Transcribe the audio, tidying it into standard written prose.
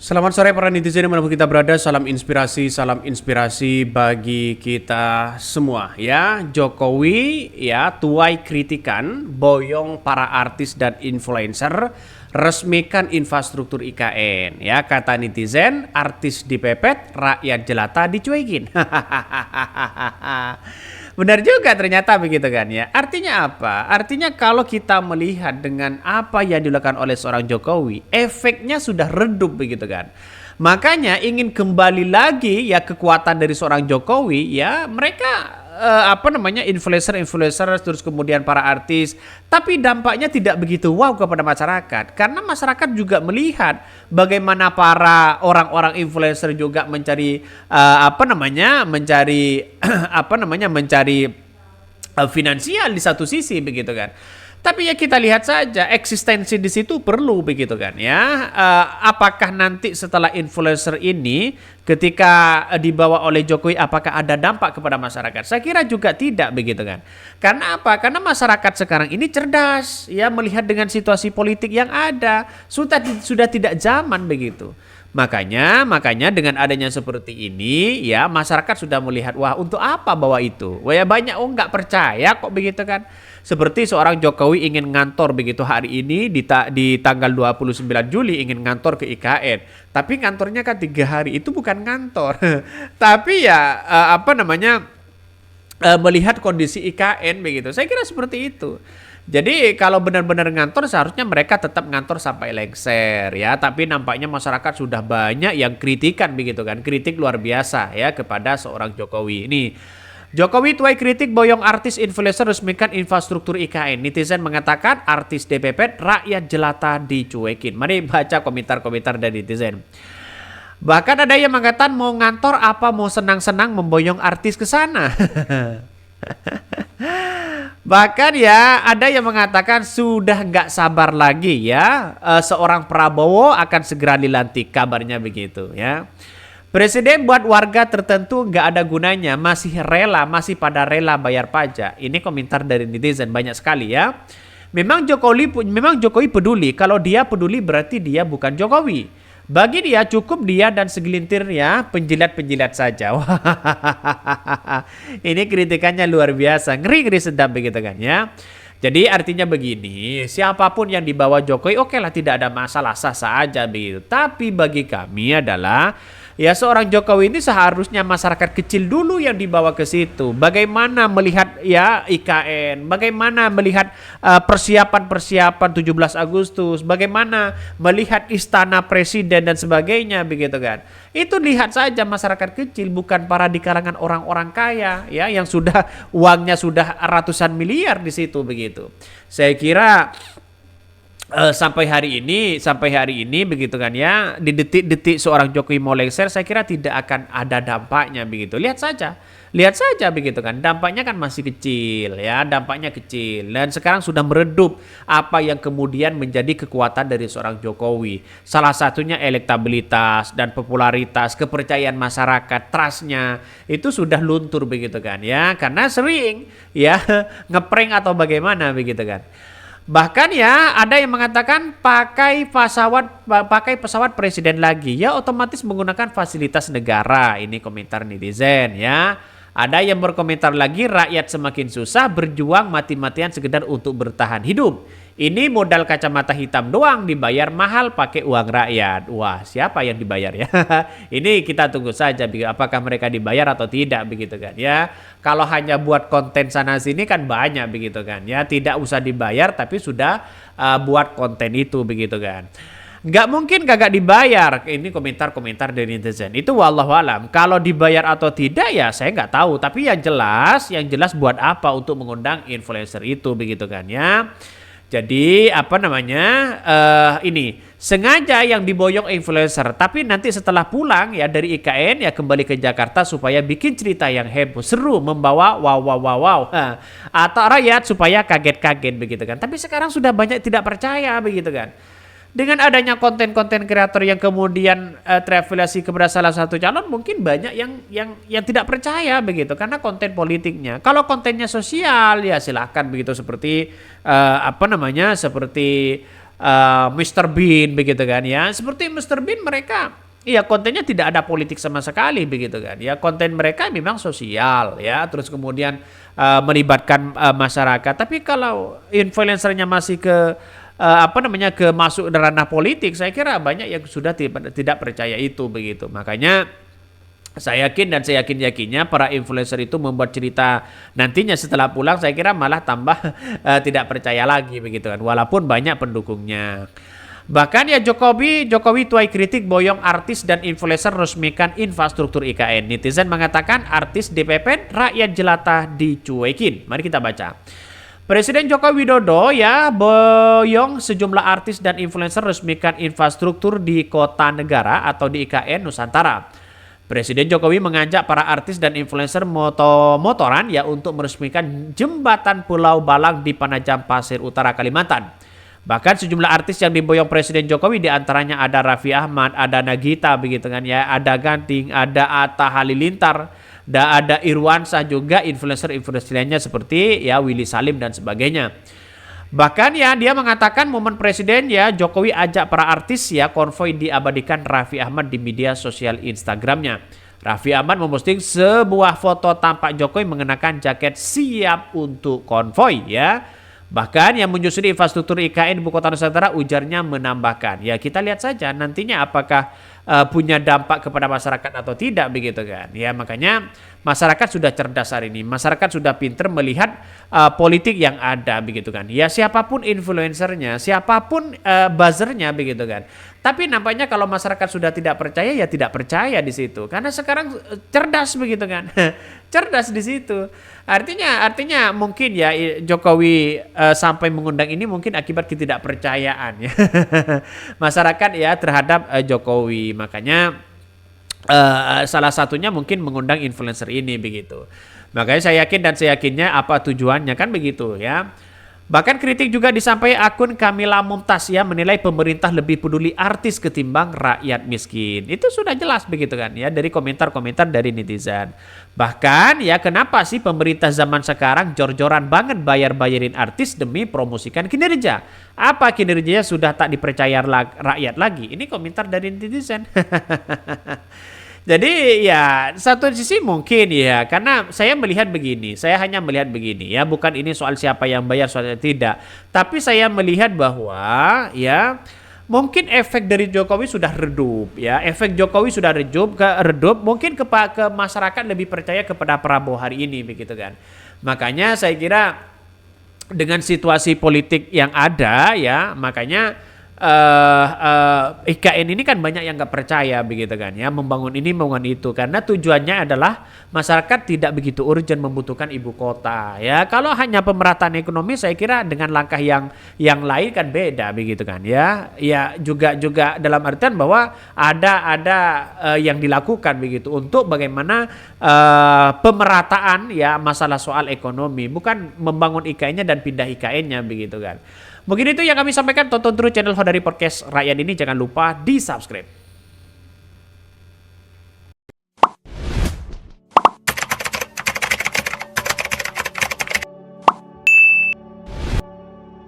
Selamat sore para netizen dimanapun kita berada, salam inspirasi bagi kita semua ya. Jokowi ya tuai kritikan, boyong para artis dan influencer, resmikan infrastruktur IKN ya. Kata netizen, artis dipepet, rakyat jelata dicuekin. Benar juga ternyata begitu kan ya. Artinya apa? Artinya kalau kita melihat dengan apa yang dilakukan oleh seorang Jokowi, efeknya sudah redup begitu kan. Makanya ingin kembali lagi ya kekuatan dari seorang Jokowi ya mereka influencer terus kemudian para artis, tapi dampaknya tidak begitu wow kepada masyarakat karena masyarakat juga melihat bagaimana para orang-orang influencer juga mencari mencari mencari finansial di satu sisi begitu kan. Tapi ya kita lihat saja eksistensi di situ perlu begitu kan ya. Apakah nanti setelah influencer ini ketika dibawa oleh Jokowi apakah ada dampak kepada masyarakat? Saya kira juga tidak begitu kan. Karena apa? Karena masyarakat sekarang ini cerdas ya melihat dengan situasi politik yang ada. Sudah tidak zaman begitu. Makanya dengan adanya seperti ini ya masyarakat sudah melihat wah untuk apa bawa itu. Wah ya banyak nggak percaya kok begitu kan. Seperti seorang Jokowi ingin ngantor begitu hari ini di tanggal 29 Juli ingin ngantor ke IKN. Tapi ngantornya kan 3 hari itu bukan ngantor. Tapi ya melihat kondisi IKN begitu. Saya kira seperti itu. Jadi kalau benar-benar ngantor seharusnya mereka tetap ngantor sampai lengser ya. Tapi nampaknya masyarakat sudah banyak yang kritikan begitu kan. Kritik luar biasa ya kepada seorang Jokowi ini. Jokowi tuai kritik boyong artis influencer resmikan infrastruktur IKN. Netizen mengatakan artis DPP rakyat jelata dicuekin. Mari baca komentar-komentar dari netizen. Bahkan ada yang mengatakan mau ngantor apa mau senang-senang memboyong artis ke sana. Bahkan ya ada yang mengatakan sudah nggak sabar lagi ya seorang Prabowo akan segera dilantik kabarnya begitu ya. Presiden buat warga tertentu nggak ada gunanya masih pada rela bayar pajak. Ini komentar dari netizen banyak sekali ya. Memang Jokowi peduli. Kalau dia peduli berarti dia bukan Jokowi. Bagi dia cukup dia dan segelintir ya penjilat-penjilat saja. Ini kritikannya luar biasa, ngeri-ngeri sedap begitu kan ya. Jadi artinya begini, siapapun yang dibawa Jokowi oke lah tidak ada masalah sah-sah aja begitu. Tapi bagi kami adalah ya seorang Jokowi ini seharusnya masyarakat kecil dulu yang dibawa ke situ. Bagaimana melihat ya IKN, bagaimana melihat persiapan 17 Agustus, bagaimana melihat istana presiden dan sebagainya begitu kan. Itu lihat saja masyarakat kecil bukan para di kalangan orang-orang kaya ya yang sudah uangnya sudah ratusan miliar di situ begitu. Saya kira sampai hari ini begitu kan ya di detik-detik seorang Jokowi mau lengser saya kira tidak akan ada dampaknya begitu. Lihat saja begitu kan dampaknya kan masih kecil ya dampaknya kecil dan sekarang sudah meredup apa yang kemudian menjadi kekuatan dari seorang Jokowi. Salah satunya elektabilitas dan popularitas, kepercayaan masyarakat, trustnya itu sudah luntur begitu kan ya karena sering ya ngeprank atau bagaimana begitu kan. Bahkan ya ada yang mengatakan pakai pesawat presiden lagi ya otomatis menggunakan fasilitas negara. Ini komentar netizen ya. Ada yang berkomentar lagi rakyat semakin susah berjuang mati-matian sekedar untuk bertahan hidup. Ini modal kacamata hitam doang dibayar mahal pakai uang rakyat. Wah, siapa yang dibayar ya? Ini kita tunggu saja apakah mereka dibayar atau tidak begitu kan ya. Kalau hanya buat konten sana sini kan banyak begitu kan ya. Tidak usah dibayar tapi sudah buat konten itu begitu kan. Nggak mungkin kagak dibayar. Ini komentar-komentar dari netizen. Itu wallahualam. Kalau dibayar atau tidak ya saya nggak tahu. Tapi yang jelas buat apa untuk mengundang influencer itu begitu kan ya. Jadi ini sengaja yang diboyong influencer tapi nanti setelah pulang ya dari IKN ya kembali ke Jakarta supaya bikin cerita yang heboh seru membawa wow atau rakyat supaya kaget-kaget begitu kan. Tapi sekarang sudah banyak tidak percaya begitu kan. Dengan adanya konten-konten kreator yang kemudian terafiliasi kepada salah satu calon mungkin banyak yang tidak percaya begitu karena konten politiknya. Kalau kontennya sosial ya silahkan begitu seperti seperti Mr. Bean begitu kan ya. Seperti Mr. Bean mereka iya kontennya tidak ada politik sama sekali begitu kan ya. Konten mereka memang sosial ya, terus kemudian melibatkan masyarakat. Tapi kalau influencernya masih ke ke masuk ranah politik, saya kira banyak yang sudah tidak percaya itu begitu. Makanya saya yakin dan saya yakinnya para influencer itu membuat cerita nantinya setelah pulang saya kira malah tambah tidak percaya lagi begitu kan, walaupun banyak pendukungnya. Bahkan ya Jokowi tuai kritik boyong artis dan influencer resmikan infrastruktur IKN. Netizen mengatakan artis dipepet, rakyat jelata dicuekin. Mari kita baca. Presiden Joko Widodo ya boyong sejumlah artis dan influencer resmikan infrastruktur di kota negara atau di IKN Nusantara. Presiden Jokowi mengajak para artis dan influencer motoran ya untuk meresmikan jembatan Pulau Balang di Penajam Pasir Utara, Kalimantan. Bahkan sejumlah artis yang diboyong Presiden Jokowi diantaranya ada Raffi Ahmad, ada Nagita begitu kan ya, ada Ganting, ada Atta Halilintar, ada Irwansyah juga influencer lainnya seperti ya Willy Salim dan sebagainya. Bahkan ya dia mengatakan momen Presiden ya Jokowi ajak para artis ya konvoy diabadikan Raffi Ahmad di media sosial Instagramnya. Raffi Ahmad memposting sebuah foto tampak Jokowi mengenakan jaket siap untuk konvoy ya. Bahkan yang menyusuri infrastruktur IKN Ibu Kota Nusantara ujarnya menambahkan. Ya kita lihat saja nantinya apakah punya dampak kepada masyarakat atau tidak begitu kan. Ya makanya masyarakat sudah cerdas hari ini. Masyarakat sudah pinter melihat politik yang ada begitu kan. Ya siapapun influencernya, siapapun buzzernya begitu kan. Tapi nampaknya kalau masyarakat sudah tidak percaya ya tidak percaya di situ. Karena sekarang cerdas begitu kan. Cerdas di situ. Artinya mungkin ya Jokowi sampai mengundang ini mungkin akibat ketidakpercayaan ya masyarakat ya terhadap Jokowi. Makanya salah satunya mungkin mengundang influencer ini begitu. Makanya saya yakin dan saya yakinnya apa tujuannya kan begitu ya. Bahkan kritik juga disampaikan akun Kamila Mumtaz ya menilai pemerintah lebih peduli artis ketimbang rakyat miskin. Itu sudah jelas begitu kan ya dari komentar-komentar dari netizen. Bahkan ya kenapa sih pemerintah zaman sekarang jor-joran banget bayar-bayarin artis demi promosikan kinerja? Apa kinerjanya sudah tak dipercaya rakyat lagi? Ini komentar dari netizen. Jadi ya satu sisi mungkin ya karena saya melihat begini, saya hanya melihat begini ya bukan ini soal siapa yang bayar soal tidak, tapi saya melihat bahwa ya mungkin efek dari Jokowi sudah redup ya, efek Jokowi sudah redup mungkin ke masyarakat lebih percaya kepada Prabowo hari ini begitu kan. Makanya saya kira dengan situasi politik yang ada ya makanya IKN ini kan banyak yang nggak percaya begitu kan ya membangun ini membangun itu karena tujuannya adalah masyarakat tidak begitu urgent membutuhkan ibu kota ya. Kalau hanya pemerataan ekonomi saya kira dengan langkah yang lain kan beda begitu kan ya juga dalam artian bahwa ada yang dilakukan begitu untuk bagaimana pemerataan ya masalah soal ekonomi bukan membangun IKN-nya dan pindah IKN-nya begitu kan. Mungkin itu yang kami sampaikan. Tonton terus channel Hodari Podcast Rakyat ini. Jangan lupa di subscribe.